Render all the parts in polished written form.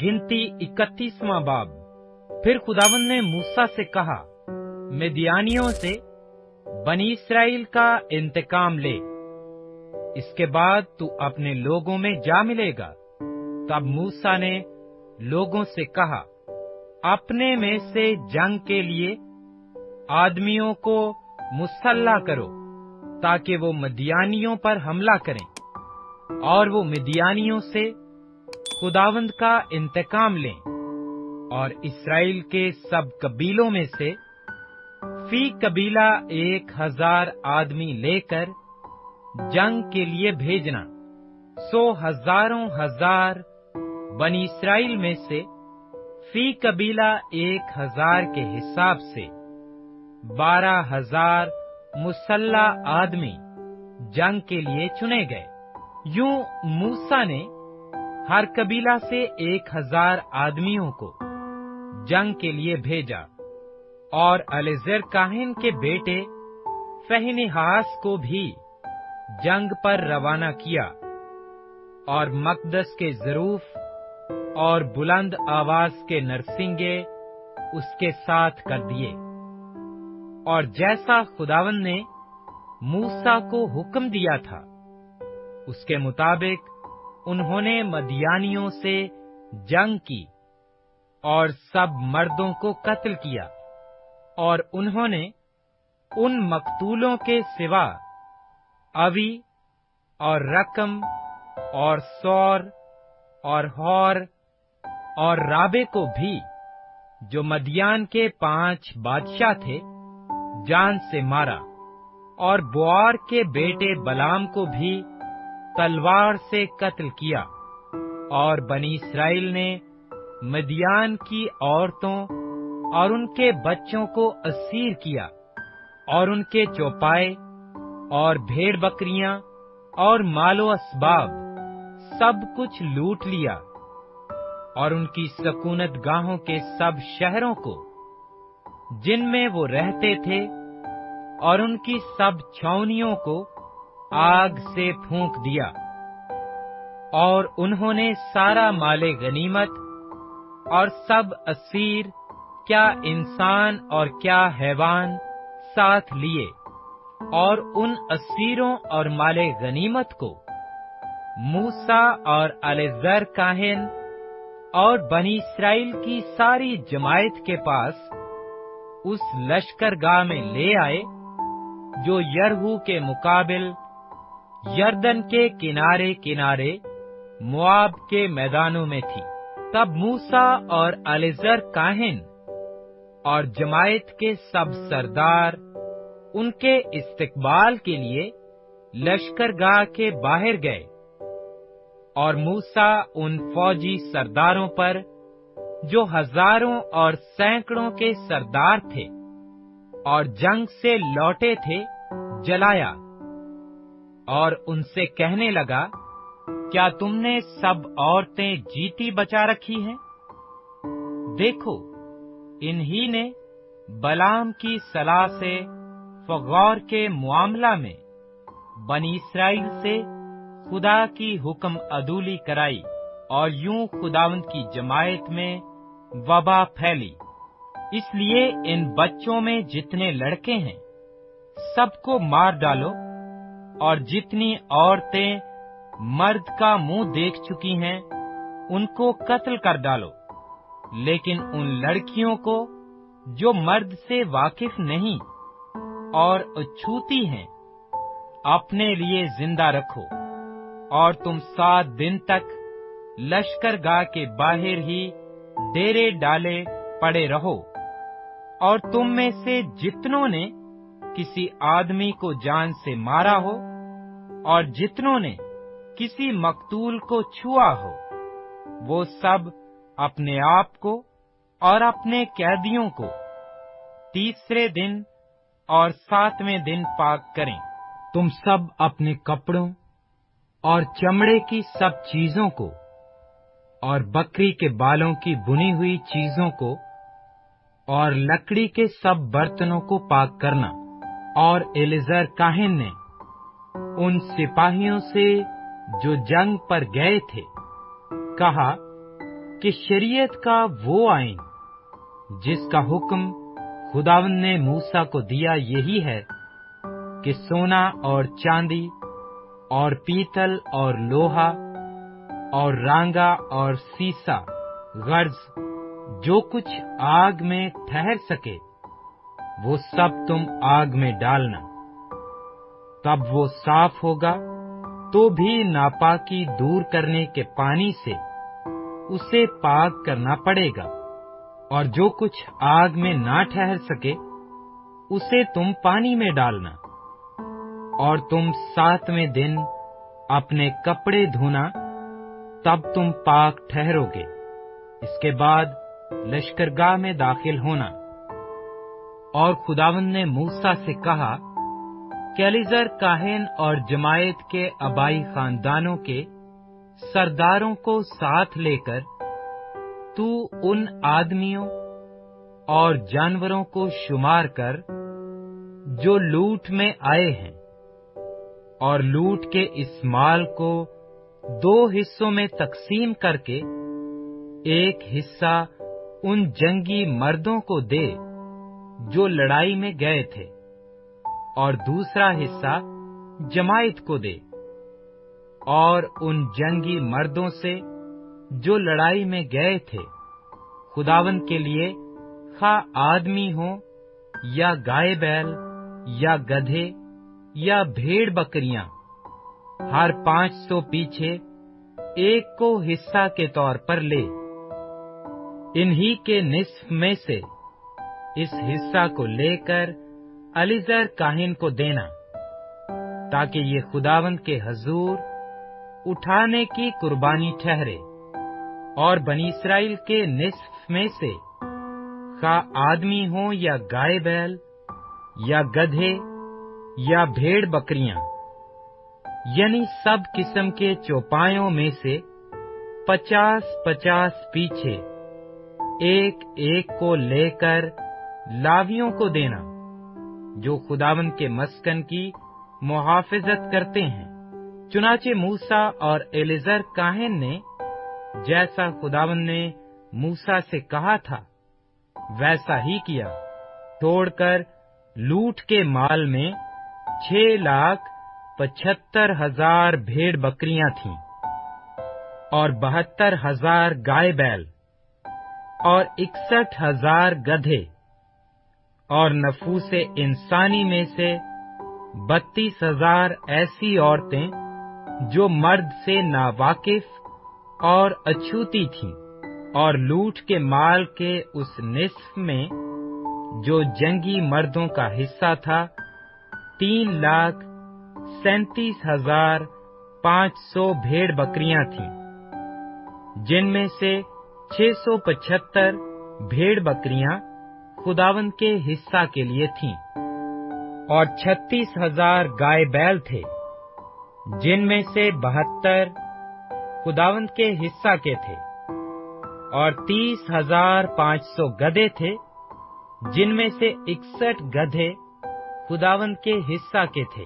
गिनती 31वां बाब। फिर खुदावंद ने मूसा से कहा, मिद्यानियों से बनी इस्राएल का इंतकाम ले, इसके बाद तू अपने लोगों में जा मिलेगा। तब मूसा ने लोगों से कहा, अपने में से जंग के लिए आदमियों को मुसल्ला करो, ताकि वो मिद्यानियों पर हमला करें, और वो मिद्यानियों से खुदावंद का इंतकाम लें। और इस्राएल के सब कबीलों में से फी कबीला 1000 आदमी लेकर जंग के लिए भेजना। सो हजारों हजार बनी इस्राएल में से फी कबीला 1000 के हिसाब से 12,000 मुसल्ला आदमी जंग के लिए चुने गए। यूं मूसा ने हर कबीला से 1000 आदमियों को जंग के लिए भेजा, और एलीजर काहिन के बेटे फीनेहास को भी जंग पर रवाना किया, और मकदस के ज़रूफ और बुलंद आवाज के नरसिंगे उसके साथ कर दिए। और जैसा खुदावंद ने मूसा को हुक्म दिया था, उसके मुताबिक उन्होंने मदियानियों से जंग की और सब मर्दों को कत्ल किया। और उन्होंने उन मकतूलों के सिवा अवी और रकम और सौर और हौर और राबे को भी, जो मदियान के 5 बादशाह थे, जान से मारा। और बोआर के बेटे बलाम को भी तलवार से कत्ल किया। और बनी इस्राएल ने मिद्यान की औरतों और उनके बच्चों को असीर किया, और उनके चौपाए और भेड़ बकरियां और मालो असबाब सब कुछ लूट लिया। और उनकी सकूनत गाहों के सब शहरों को, जिनमें वो रहते थे, और उनकी सब छावनियों को आग से फूंक दिया। और उन्होंने सारा माले गनीमत और सब असीर, क्या इंसान और क्या हैवान, साथ लिए, और उन असीरों और माले गनीमत को मूसा और एलीजर काहिन और बनी इस्राएल की सारी जमायत के पास उस लश्करगाह में ले आए, जो यरहू के मुकाबिल यरदन के किनारे किनारे मोआब के मैदानों में थी। तब मूसा और एलीजर काहिन और जमायत के सब सरदार उनके इस्तकबाल के लिए लश्करगाह के बाहर गए। और मूसा उन फौजी सरदारों पर, जो हजारों और सैकड़ों के सरदार थे और जंग से लौटे थे, जलाया। और उनसे कहने लगा, क्या तुमने सब औरतें जीती बचा रखी हैं? देखो, इन्हीं ने बलाम की सलाह से फगौर के मुआमला में बनी इस्राएल से खुदा की हुक्म अदूली कराई, और यूं खुदावंद की जमायत में वबा फैली। इसलिए इन बच्चों में जितने लड़के हैं, सबको मार डालो, और जितनी औरतें मर्द का मुंह देख चुकी हैं, उनको कत्ल कर डालो। लेकिन उन लड़कियों को, जो मर्द से वाकिफ नहीं और अछूती हैं, अपने लिए जिंदा रखो। और तुम 7 दिन तक लश्करगाह के बाहर ही डेरे डाले पड़े रहो। और तुम में से जितनों ने किसी आदमी को जान से मारा हो, और जितनों ने किसी मकतूल को छुआ हो, वो सब अपने आप को और अपने कैदियों को 3रे दिन और 7वें दिन पाक करें। तुम सब अपने कपड़ों और चमड़े की सब चीजों को, और बकरी के बालों की बुनी हुई चीजों को, और लकड़ी के सब बर्तनों को पाक करना। और एलीजर काहिन ने उन सिपाहियों से, जो जंग पर गए थे, कहा, کہ شریعت کا وہ آئین جس کا حکم خداوند نے موسیٰ کو دیا یہی ہے کہ سونا اور چاندی اور پیتل اور لوہا اور رانگا اور سیسا غرض جو کچھ آگ میں ٹھہر سکے وہ سب تم آگ میں ڈالنا، تب وہ صاف ہوگا، تو بھی ناپاکی دور کرنے کے پانی سے اسے پاک کرنا پڑے گا، اور جو کچھ آگ میں نہ ٹھہر سکے اسے تم پانی میں ڈالنا، اور تم 7ویں دن اپنے کپڑے دھونا، تب تم پاک ٹھہرو گے۔ اس کے بعد لشکرگاہ میں داخل ہونا۔ اور خداوند نے موسیٰ سے کہا کہ الیعزر کاہن اور جماعت کے آبائی خاندانوں کے سرداروں کو ساتھ لے کر تو ان آدمیوں اور جانوروں کو شمار کر جو لوٹ میں آئے ہیں، اور لوٹ کے اس مال کو 2 حصوں میں تقسیم کر کے ایک حصہ ان جنگی مردوں کو دے جو لڑائی میں گئے تھے، اور دوسرا حصہ جماعت کو دے، اور ان جنگی مردوں سے جو لڑائی میں گئے تھے خداوند کے لیے خواہ آدمی ہوں یا گائے بیل یا گدھے یا بھیڑ بکریاں، ہر 500 پیچھے ایک کو حصہ کے طور پر لے۔ انہی کے نصف میں سے اس حصہ کو لے کر الیعزر کاہن کو دینا، تاکہ یہ خداوند کے حضور اٹھانے کی قربانی ٹھہرے، اور بنی اسرائیل کے نصف میں سے خواہ آدمی ہوں یا گائے بیل یا گدھے یا بھیڑ بکریاں، یعنی سب قسم کے چوپایوں میں سے 50 پیچھے ایک ایک کو لے کر لاویوں کو دینا جو خداوند کے مسکن کی محافظت کرتے ہیں۔ چنانچہ موسیٰ اور الیعزر کاہن نے جیسا خداوند نے موسیٰ سے کہا تھا ویسا ہی کیا، توڑ کر لوٹ کے مال میں 6,75,000 بھیڑ بکریاں تھیں، اور 72,000 گائے بیل، اور 61,000 گدھے، اور نفوس انسانی میں سے 32,000 ایسی عورتیں جو مرد سے ناواقف اور اچھوتی تھیں، اور لوٹ کے مال کے اس نصف میں جو جنگی مردوں کا حصہ تھا 3,37,500 بھیڑ بکریاں تھیں، جن میں سے 675 بھیڑ بکریاں خداوند کے حصہ کے لیے تھیں، اور 36,000 گائے بیل تھے، جن میں سے 72 خداوند کے حصہ کے تھے، اور 30,500 گدھے تھے، جن میں سے 61 گدھے خداوند کے حصہ کے تھے،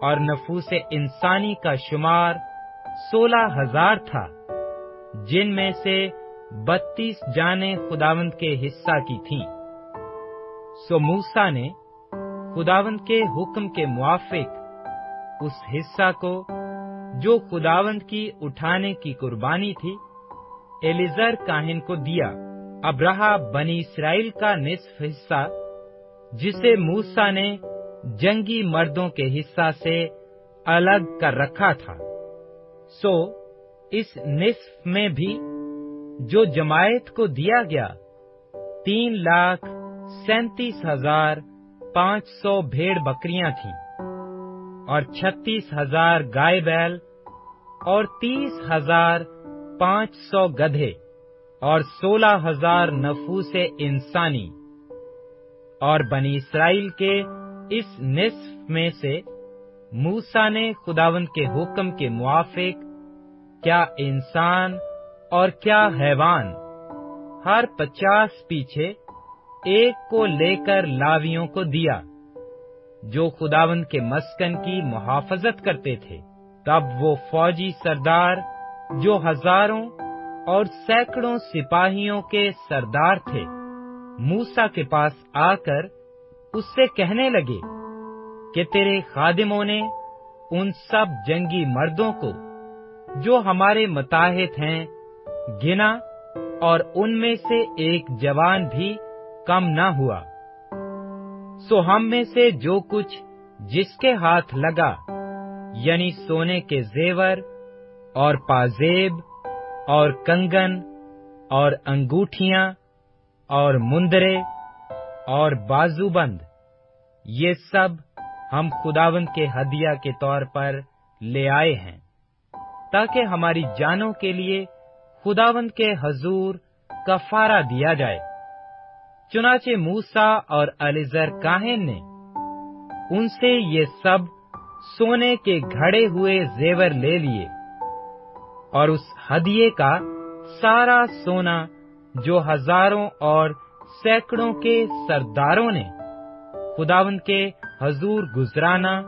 اور نفوس انسانی کا شمار 16,000 تھا، جن میں سے 32 جانیں خداوند کے حصہ کی تھیں۔ سو موسیٰ نے خداوند کے حکم کے موافق اس حصہ کو جو خداوند کی اٹھانے کی قربانی تھی الیعزر کاہن کو دیا۔ اب رہا بنی اسرائیل کا نصف حصہ جسے موسیٰ نے جنگی مردوں کے حصہ سے الگ کر رکھا تھا۔ سو اس نصف میں بھی جو جماعت کو دیا گیا 3,37,500 بھیڑ بکریاں تھیں، اور 36,000 گائے بیل، اور 30,500 گدھے، اور 16,000 نفوس انسانی۔ اور بنی اسرائیل کے اس نصف میں سے موسیٰ نے خداوند کے حکم کے موافق کیا انسان اور کیا حیوان ہر 50 پیچھے ایک کو لے کر لاویوں کو دیا جو خداوند کے مسکن کی محافظت کرتے تھے۔ تب وہ فوجی سردار جو ہزاروں और सैकड़ों सिपाहियों के सरदार थे, मूसा के पास आकर उससे कहने लगे कि तेरे खादिमों ने उन सब जंगी मर्दों को जो हमारे मुताहिद हैं गिना, और उनमें से एक जवान भी कम न हुआ। सो हम में से जो कुछ जिसके हाथ लगा, यानी सोने के जेवर और पाजेब और कंगन और अंगूठियां और मुंदरे और बाजूबंद, ये सब हम खुदावंद के हदिया के तौर पर ले आए हैं, ताकि हमारी जानों के लिए खुदावंद के हजूर कफारा दिया जाए। चुनाचे मूसा और एलीजर काहिन ने उनसे ये सब सोने के घड़े हुए जेवर ले लिए, और उस हदिये का सारा सोना जो हजारों और सैकड़ों के सरदारों ने खुदावंद के हजूर गुजराना,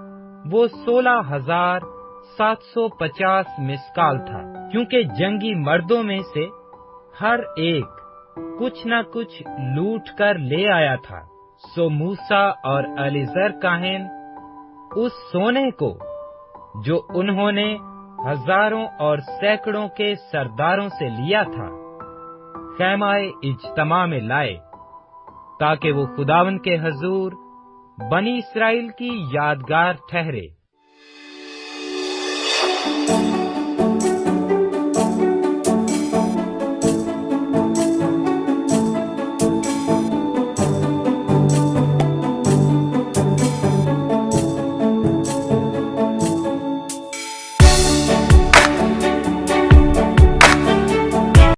वो 16,750 मिस्काल था, क्योंकि जंगी मर्दों में से हर एक कुछ न कुछ लूट कर ले आया था। सो मूसा और एलीजर काहिन उस सोने को जो उन्होंने हजारों और सैकड़ों के सरदारों से लिया था, खैमाए इज्तमा में लाए, ताकि वो खुदावंद के हजूर बनी इस्राएल की यादगार ठहरे।